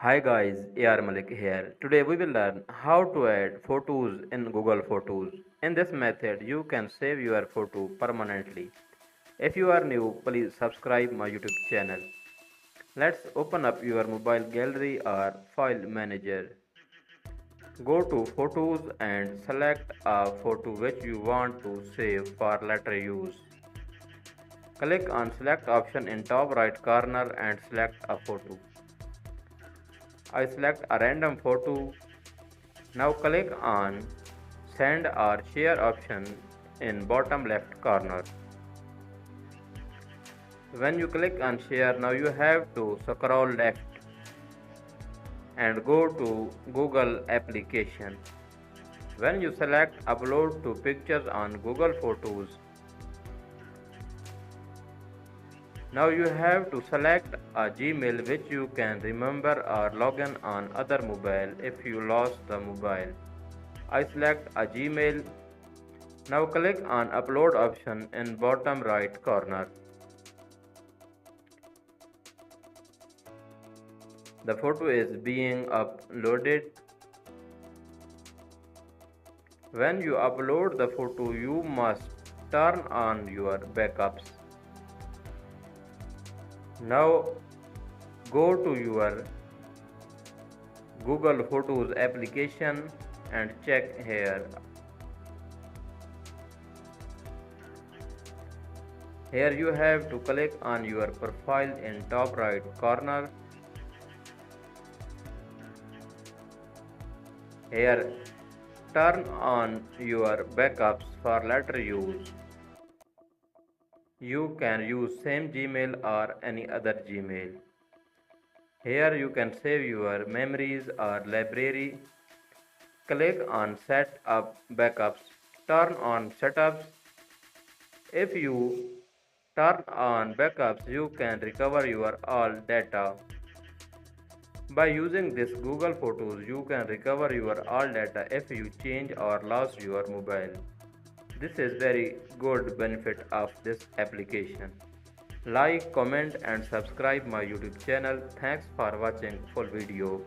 Hi guys, AR Malik here. Today we will learn how to add photos in Google Photos. In this method, you can save your photo permanently. If you are new, please subscribe my YouTube channel. Let's open up your mobile gallery or file manager. Go to Photos and select a photo which you want to save for later use. Click on Select option in top right corner and select a photo. I select a random photo. Now click on Send or Share option in bottom left corner. When you click on Share, now you have to scroll left and go to Google application. When you select Upload to Pictures on Google Photos, now you have to select a Gmail which you can remember or login on other mobile if you lost the mobile. I select a Gmail. Now click on Upload option in bottom right corner. The photo is being uploaded. When you upload the photo, you must turn on your backups. Now go to your Google Photos application and check here. Here you have to click on your profile in top right corner. Here turn on your backups for later use. You can use same Gmail or any other Gmail. Here you can save your memories or library. Click on Set up backups. Turn on setups. If you turn on backups, you can recover your all data. By using this Google Photos, you can recover your all data if you change or lost your mobile. This is very good benefit of this application. Like, comment and subscribe my YouTube channel. Thanks for watching full video.